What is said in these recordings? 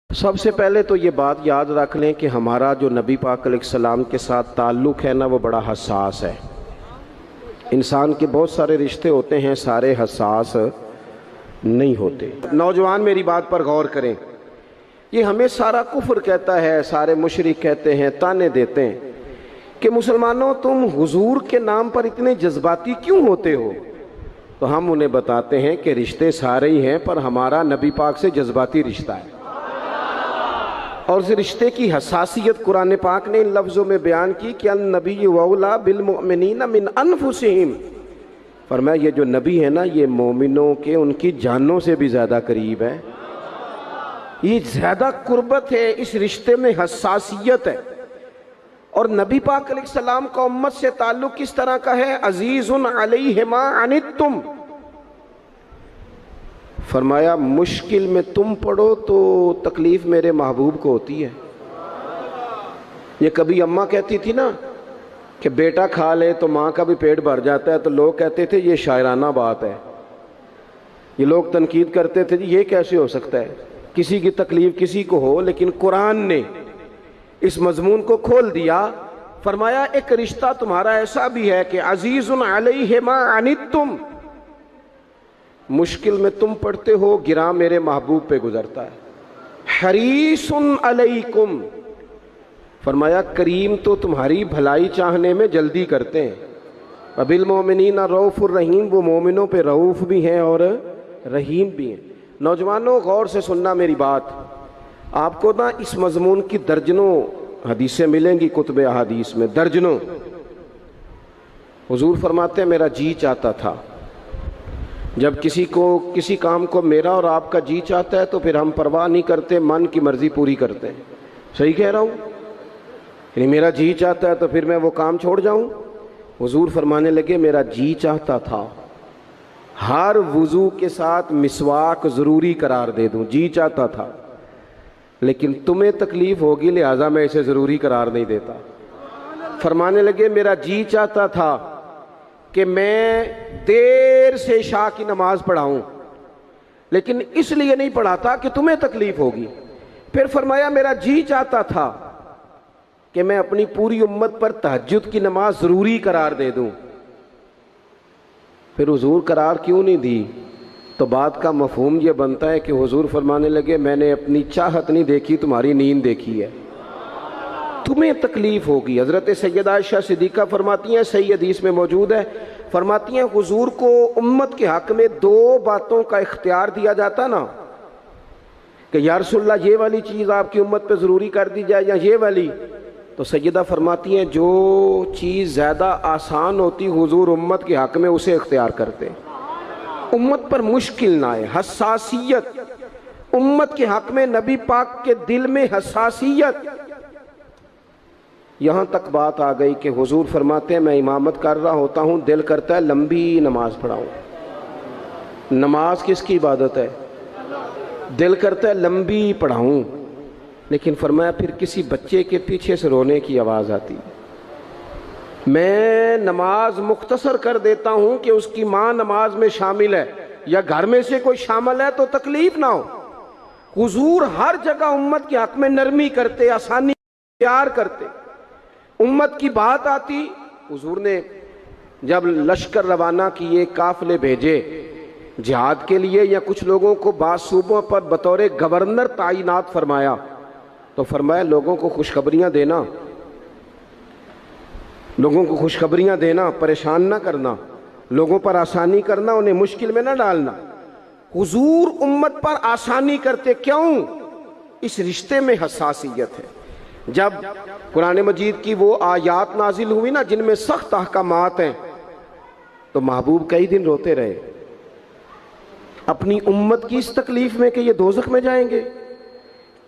سب سے پہلے تو یہ بات یاد رکھ لیں کہ ہمارا جو نبی پاک علیہ السلام کے ساتھ تعلق ہے نا، وہ بڑا حساس ہے۔ انسان کے بہت سارے رشتے ہوتے ہیں، سارے حساس نہیں ہوتے۔ نوجوان میری بات پر غور کریں، یہ ہمیں سارا کفر کہتا ہے، سارے مشرک کہتے ہیں، تانے دیتے ہیں کہ مسلمانوں تم حضور کے نام پر اتنے جذباتی کیوں ہوتے ہو؟ تو ہم انہیں بتاتے ہیں کہ رشتے سارے ہی ہیں، پر ہمارا نبی پاک سے جذباتی رشتہ ہے، اور اس رشتے کی حساسیت قرآن پاک نے ان لفظوں میں بیان کی کہ النبی اولیٰ بالمؤمنین من انفسہم۔ فرمایا یہ جو نبی ہے نا، یہ مومنوں کے ان کی جانوں سے بھی زیادہ قریب ہے، یہ زیادہ قربت ہے، اس رشتے میں حساسیت ہے۔ اور نبی پاک علیہ السلام کا امت سے تعلق کس طرح کا ہے؟ عزیز علیہ ما عنتم۔ فرمایا مشکل میں تم پڑو تو تکلیف میرے محبوب کو ہوتی ہے۔ یہ کبھی اماں کہتی تھی نا کہ بیٹا کھا لے تو ماں کا بھی پیٹ بھر جاتا ہے، تو لوگ کہتے تھے یہ شاعرانہ بات ہے، یہ لوگ تنقید کرتے تھے یہ کیسے ہو سکتا ہے، کسی کی تکلیف کسی کو ہو۔ لیکن قرآن نے اس مضمون کو کھول دیا، فرمایا ایک رشتہ تمہارا ایسا بھی ہے کہ عزیز علیہ ما عنتم، مشکل میں تم پڑھتے ہو گراں میرے محبوب پہ گزرتا ہے۔ حریص علیکم، فرمایا کریم تو تمہاری بھلائی چاہنے میں جلدی کرتے ہیں۔ وبالمؤمنین رؤوف الرحیم، وہ مومنوں پہ رؤوف بھی ہیں اور رحیم بھی ہیں۔ نوجوانوں غور سے سننا میری بات، آپ کو نا اس مضمون کی درجنوں حدیثیں ملیں گی کتب احادیث میں، درجنوں۔ حضور فرماتے ہیں میرا جی چاہتا تھا، جب کسی کام کو میرا اور آپ کا جی چاہتا ہے تو پھر ہم پرواہ نہیں کرتے، من کی مرضی پوری کرتے ہیں۔ صحیح کہہ رہا ہوں؟ یعنی میرا جی چاہتا ہے تو پھر میں وہ کام چھوڑ جاؤں؟ حضور فرمانے لگے میرا جی چاہتا تھا ہر وضو کے ساتھ مسواک ضروری قرار دے دوں، جی چاہتا تھا، لیکن تمہیں تکلیف ہوگی لہٰذا میں اسے ضروری قرار نہیں دیتا۔ فرمانے لگے میرا جی چاہتا تھا کہ میں دیر سے عشاء کی نماز پڑھاؤں، لیکن اس لیے نہیں پڑھاتا کہ تمہیں تکلیف ہوگی۔ پھر فرمایا میرا جی چاہتا تھا کہ میں اپنی پوری امت پر تہجد کی نماز ضروری قرار دے دوں۔ پھر حضور قرار کیوں نہیں دی؟ تو بات کا مفہوم یہ بنتا ہے کہ حضور فرمانے لگے میں نے اپنی چاہت نہیں دیکھی، تمہاری نیند دیکھی ہے، تمہیں تکلیف ہوگی۔ حضرت سیدہ عائشہ صدیقہ فرماتی ہیں، صحیح حدیث میں موجود ہے، فرماتی ہیں حضور کو امت کے حق میں دو باتوں کا اختیار دیا جاتا نا کہ یا رسول اللہ یہ والی چیز آپ کی امت پہ ضروری کر دی جائے یا یہ والی، تو سیدہ فرماتی ہیں جو چیز زیادہ آسان ہوتی حضور امت کے حق میں اسے اختیار کرتے، امت پر مشکل نہ آئے۔ حساسیت، امت کے حق میں نبی پاک کے دل میں حساسیت۔ یہاں تک بات آ گئی کہ حضور فرماتے ہیں میں امامت کر رہا ہوتا ہوں، دل کرتا ہے لمبی نماز پڑھاؤں۔ نماز کس کی عبادت ہے؟ دل کرتا ہے لمبی پڑھاؤں، لیکن فرمایا پھر کسی بچے کے پیچھے سے رونے کی آواز آتی، میں نماز مختصر کر دیتا ہوں کہ اس کی ماں نماز میں شامل ہے یا گھر میں سے کوئی شامل ہے تو تکلیف نہ ہو۔ حضور ہر جگہ امت کے حق میں نرمی کرتے، آسانی پیار کرتے۔ امت کی بات آتی، حضور نے جب لشکر روانہ کیے، قافلے بھیجے جہاد کے لیے یا کچھ لوگوں کو بعض صوبوں پر بطور گورنر تعینات فرمایا، تو فرمایا لوگوں کو خوشخبریاں دینا، لوگوں کو خوشخبریاں دینا، پریشان نہ کرنا، لوگوں پر آسانی کرنا، انہیں مشکل میں نہ ڈالنا۔ حضور امت پر آسانی کرتے، کیوں؟ اس رشتے میں حساسیت ہے۔ جب قرآن مجید کی وہ آیات نازل ہوئی نا جن میں سخت احکامات ہیں، تو محبوب کئی دن روتے رہے اپنی امت کی اس تکلیف میں کہ یہ دوزخ میں جائیں گے۔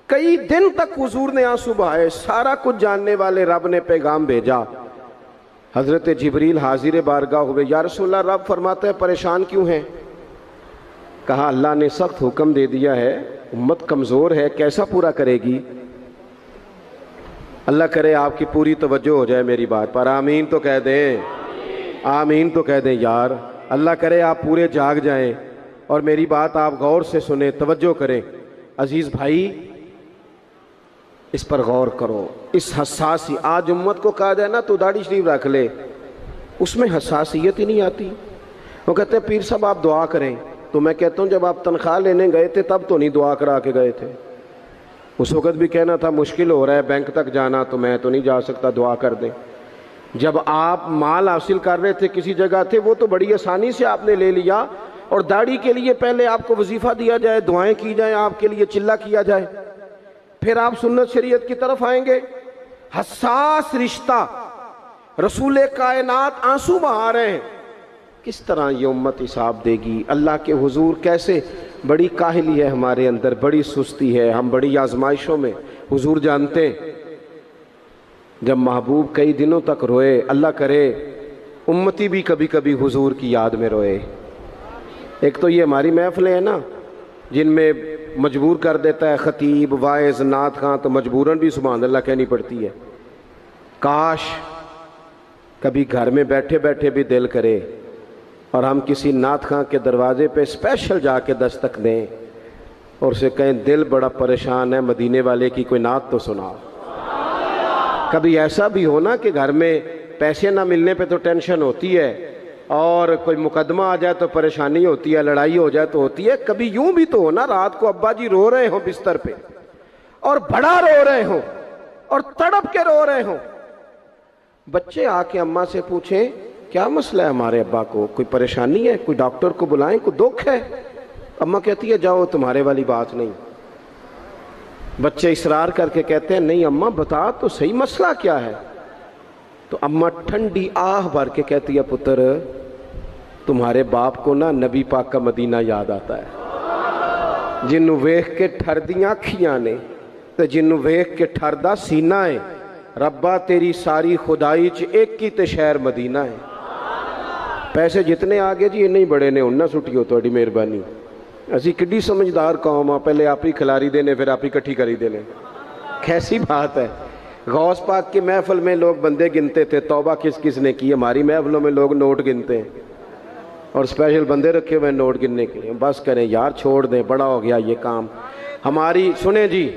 کئی دن تک حضور نے آنسو بہائے۔ سارا کچھ جاننے والے رب نے پیغام بھیجا، حضرت جبریل حاضر بارگاہ ہوئے، یا رسول اللہ رب فرماتا ہے پریشان کیوں ہیں؟ کہا اللہ نے سخت حکم دے دیا ہے، امت کمزور ہے، کیسا پورا کرے گی؟ اللہ کرے آپ کی پوری توجہ ہو جائے میری بات پر، آمین تو کہہ دیں، آمین تو کہہ دیں یار۔ اللہ کرے آپ پورے جاگ جائیں اور میری بات آپ غور سے سنیں، توجہ کریں۔ عزیز بھائی، اس پر غور کرو. اس حساسی آج امت کو کہا جائے نا تو داڑھی شریف رکھ لے، اس میں حساسیت ہی نہیں آتی. وہ کہتے ہیں پیر صاحب آپ دعا کریں، تو میں کہتا ہوں جب آپ تنخواہ لینے گئے تھے تب تو نہیں دعا کرا کے گئے تھے. اس وقت بھی کہنا تھا مشکل ہو رہا ہے بینک تک جانا، تو میں تو نہیں جا سکتا، دعا کر دیں. جب آپ مال حاصل کر رہے تھے کسی جگہ تھے، وہ تو بڑی آسانی سے آپ نے لے لیا، اور داڑھی کے لیے پہلے آپ کو وظیفہ دیا جائے، دعائیں کی جائیں، آپ کے لیے چلہ کیا جائے، پھر آپ سنت شریعت کی طرف آئیں گے. حساس رشتہ، رسول کائنات آنسو بہا رہے ہیں. کس طرح یہ امت حساب دے گی اللہ کے حضور؟ کیسے؟ بڑی کاہلی ہے ہمارے اندر، بڑی سستی ہے، ہم بڑی آزمائشوں میں. حضور جانتے ہیں جب محبوب کئی دنوں تک روئے، اللہ کرے امتی بھی کبھی کبھی حضور کی یاد میں روئے. ایک تو یہ ہماری محفلیں ہیں نا جن میں مجبور کر دیتا ہے خطیب، واعظ، نعت خواں، تو مجبوراً بھی سبحان اللہ کہنی پڑتی ہے. کاش کبھی گھر میں بیٹھے بیٹھے بھی دل کرے اور ہم کسی نعت خواں کے دروازے پہ اسپیشل جا کے دستک دیں اور اسے کہیں دل بڑا پریشان ہے، مدینے والے کی کوئی نعت تو سنا. کبھی ایسا بھی ہونا کہ گھر میں پیسے نہ ملنے پہ تو ٹینشن ہوتی ہے، اور کوئی مقدمہ آ جائے تو پریشانی ہوتی ہے، لڑائی ہو جائے تو ہوتی ہے. کبھی یوں بھی تو ہونا رات کو ابا جی رو رہے ہوں بستر پہ، اور بڑا رو رہے ہوں اور تڑپ کے رو رہے ہوں. بچے آ کے اماں سے پوچھیں کیا مسئلہ ہے ہمارے ابا کو، کوئی پریشانی ہے، کوئی ڈاکٹر کو بلائیں، کوئی دکھ ہے؟ اماں کہتی ہے جاؤ تمہارے والی بات نہیں. بچے اصرار کر کے کہتے ہیں نہیں اماں بتا تو صحیح مسئلہ کیا ہے. تو اماں ٹھنڈی آہ بھر کے کہتی ہے پتر تمہارے باپ کو نا نبی پاک کا مدینہ یاد آتا ہے، جنوں ویکھ کے ٹھردیاں اکھیاں نے تے جنوں ویکھ کے ٹھردا سینہ ہے. ربا تیری ساری خدائی چ ایک ہی تے شہر مدینہ ہے. پیسے جتنے آگے جی انہیں بڑے نے انہاں سٹیو تہاڈی مہربانی. اسی کڈی سمجھدار قوم آ، پہلے آپ ہی کھلاری دینے پھر آپ ہی کٹھی کری دینے. کیسی بات ہے. غوث پاک کی محفل میں لوگ بندے گنتے تھے، توبہ کس کس نے کی. ہماری محفلوں میں لوگ نوٹ گنتے ہیں اور اسپیشل بندے رکھے ہوئے نوٹ گننے کے لیے. بس کریں یار، چھوڑ دیں، بڑا ہو گیا یہ کام ہماری. سنیں جی،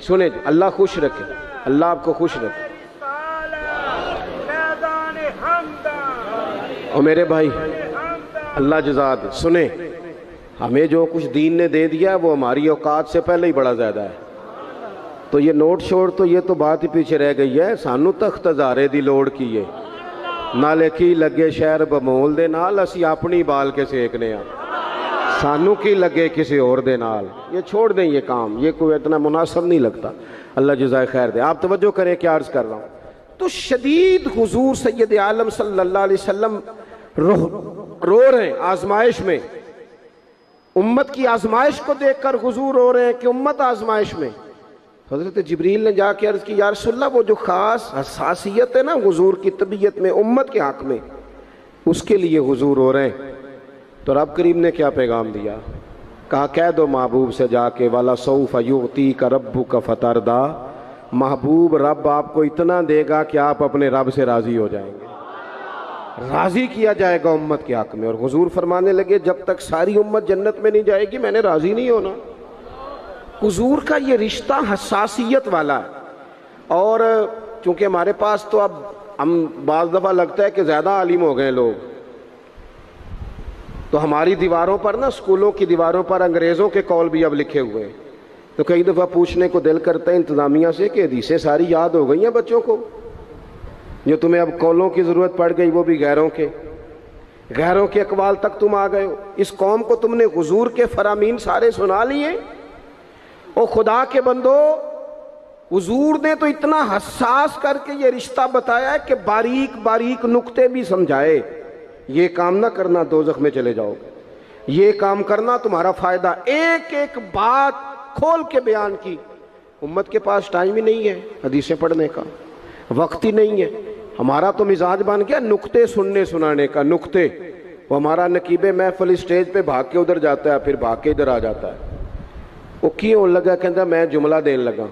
سنیں جی، اللہ خوش رکھے، اللہ آپ کو خوش رکھے. اور میرے بھائی اللہ جزا دے. سنیں، ہمیں جو کچھ دین نے دے دیا ہے وہ ہماری اوقات سے پہلے ہی بڑا زیادہ ہے. تو یہ نوٹ شوڑ تو یہ تو بات ہی پیچھے رہ گئی ہے. سانو تخت ہزارے دی لوڑ کی ہے، نالے کی لگے شہر بمول دے نال اسی اپنی بال کے سیکنے ہیں، سانو کی لگے کسی اور دے نال. یہ چھوڑ دیں یہ کام، یہ کوئی اتنا مناسب نہیں لگتا. اللہ جزائے خیر دے. آپ توجہ کریں کیا عرض کر رہا ہوں. تو شدید حضور سید عالم صلی اللہ علیہ وسلم رو رہے ہیں آزمائش میں. امت کی آزمائش کو دیکھ کر حضور رو رہے ہیں کہ امت آزمائش میں. حضرت جبریل نے جا کے عرض کی یا رسول اللہ وہ جو خاص حساسیت ہے نا حضور کی طبیعت میں امت کے حق میں، اس کے لیے حضور رو رہے ہیں. تو رب کریم نے کیا پیغام دیا؟ کہا کہہ دو محبوب سے جا کے وَلَسَوْفَ يُعْطِيكَ رَبُّكَ فَتَرْضَىٰ، محبوب رب آپ کو اتنا دے گا کہ آپ اپنے رب سے راضی ہو جائیں گے. راضی کیا جائے گا امت کے حق میں. اور حضور فرمانے لگے جب تک ساری امت جنت میں نہیں جائے گی میں نے راضی نہیں ہونا. حضور کا یہ رشتہ حساسیت والا ہے. اور چونکہ ہمارے پاس تو اب ہم بعض دفعہ لگتا ہے کہ زیادہ عالم ہو گئے لوگ، تو ہماری دیواروں پر نا، اسکولوں کی دیواروں پر انگریزوں کے قول بھی اب لکھے ہوئے ہیں. تو کئی دفعہ پوچھنے کو دل کرتا ہے انتظامیہ سے کہ حدیثیں ساری یاد ہو گئی ہیں بچوں کو، جو تمہیں اب قولوں کی ضرورت پڑ گئی وہ بھی غیروں کے اقوال تک تم آ گئے ہو. اس قوم کو تم نے حضور کے فرامین سارے سنا لیے. او خدا کے بندو، حضور نے تو اتنا حساس کر کے یہ رشتہ بتایا ہے کہ باریک باریک نقطے بھی سمجھائے. یہ کام نہ کرنا دوزخ میں چلے جاؤ گے، یہ کام کرنا تمہارا فائدہ. ایک ایک بات کھول کے بیان کی. امت کے پاس ٹائم ہی نہیں ہے حدیثیں پڑھنے کا، وقت ہی نہیں ہے. ہمارا تو مزاج بن گیا نقطے سننے سنانے کا. نقطے وہ ہمارا نقیب محفل اسٹیج پہ بھاگ کے ادھر جاتا ہے، پھر بھاگ کے ادھر آ جاتا ہے. وہ کیوں لگا کہتا میں جملہ دین لگا.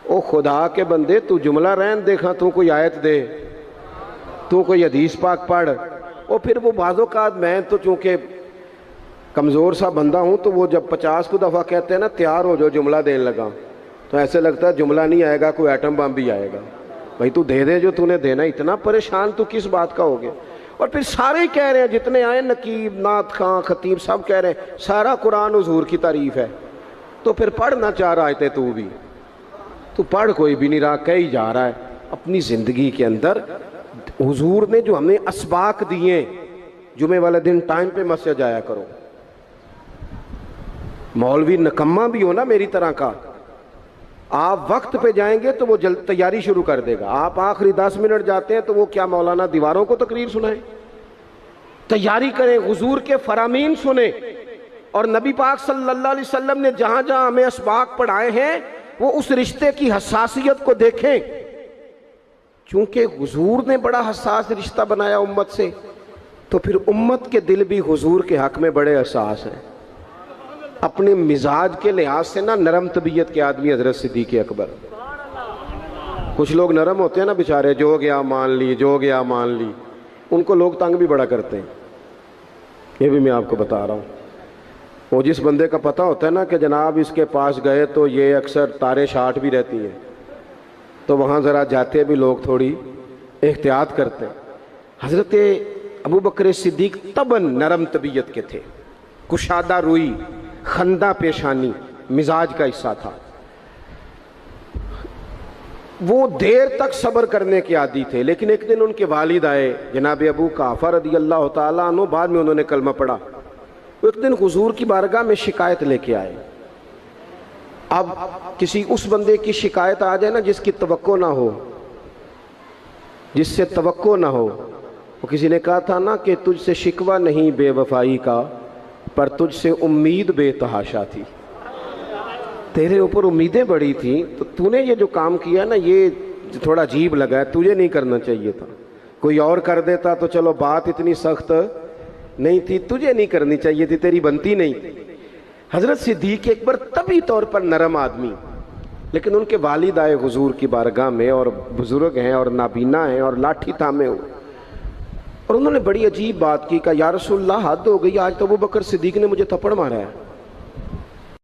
او خدا کے بندے تو جملہ رہن دیکھا، تو کوئی آیت دے، تو کوئی حدیث پاک پڑھ. اور پھر وہ بعض اوقات میں تو چونکہ کمزور سا بندہ ہوں تو وہ جب 50 کو دفعہ کہتے ہیں نا تیار ہو جو جملہ دین لگا، تو ایسے لگتا ہے جملہ نہیں آئے گا کوئی ایٹم بم بھی آئے گا. بھائی تو دے دے جو تو نے دینا, اتنا پریشان تو کس بات کا ہو گیا. اور پھر سارے ہی کہہ رہے ہیں, جتنے آئے نقیب, نعت خاں, خطیب, سب کہہ رہے ہیں سارا قرآن حضور کی تعریف ہے. تو پھر پڑھنا چاہ رہا ہے تو بھی تو پڑھ کوئی بھی نہیں رہا, کہہ ہی جا رہا ہے. اپنی زندگی کے اندر حضور نے جو ہمیں اسباق دیے, جمعے والے دن ٹائم پہ مسجد جایا کرو. مولوی نکمہ بھی ہو نا میری طرح کا, آپ وقت پہ جائیں گے تو وہ جلد تیاری شروع کر دے گا. آپ آخری 10 منٹ جاتے ہیں تو وہ کیا مولانا دیواروں کو تقریر سنائیں؟ تیاری کریں, حضور کے فرامین سنیں. اور نبی پاک صلی اللہ علیہ وسلم نے جہاں جہاں ہمیں اسباق پڑھائے ہیں وہ اس رشتے کی حساسیت کو دیکھیں. چونکہ حضور نے بڑا حساس رشتہ بنایا امت سے, تو پھر امت کے دل بھی حضور کے حق میں بڑے حساس ہیں. اپنے مزاج کے لحاظ سے نا نرم طبیعت کے آدمی حضرت صدیق اکبر. کچھ لوگ نرم ہوتے ہیں نا بیچارے, جو گیا مان لی, جو گیا مان لی, ان کو لوگ تنگ بھی بڑا کرتے ہیں. یہ بھی میں آپ کو بتا رہا ہوں. وہ جس بندے کا پتہ ہوتا ہے نا کہ جناب اس کے پاس گئے تو یہ اکثر تارے شاٹ بھی رہتی ہیں, تو وہاں ذرا جاتے بھی لوگ تھوڑی احتیاط کرتے ہیں. حضرت ابو بکر صدیق طبعاً نرم طبیعت کے تھے, کشادہ روئی, خندہ پیشانی مزاج کا حصہ تھا. وہ دیر تک صبر کرنے کے عادی تھے. لیکن ایک دن ان کے والد آئے جناب ابو قحافہ رضی اللہ تعالیٰ عنہ, بعد میں انہوں نے کلمہ پڑھا. وہ ایک دن حضور کی بارگاہ میں شکایت لے کے آئے. اب کسی اس بندے کی شکایت آ جائے نا جس کی توقع نہ ہو, جس سے توقع نہ ہو. وہ کسی نے کہا تھا نا کہ تجھ سے شکوہ نہیں بے وفائی کا, پر تجھ سے امید بے تحاشا تھی. تیرے اوپر امیدیں بڑی تھیں, تو نے یہ جو کام کیا نا یہ تھوڑا عجیب لگا ہے, تجھے نہیں کرنا چاہیے تھا. کوئی اور کر دیتا تو چلو بات اتنی سخت نہیں تھی, تجھے نہیں کرنی چاہیے تھی, تیری بنتی نہیں تھی. حضرت صدیق اکبر طبی طور پر نرم آدمی, لیکن ان کے والد آئے حضور کی بارگاہ میں, اور بزرگ ہیں اور نابینا ہیں اور لاٹھی تھامے ہوئے, اور انہوں نے بڑی عجیب بات کی. کہا یا رسول اللہ حد ہو گئی, آج تو ابو بکر صدیق نے مجھے تھپڑ مارا ہے.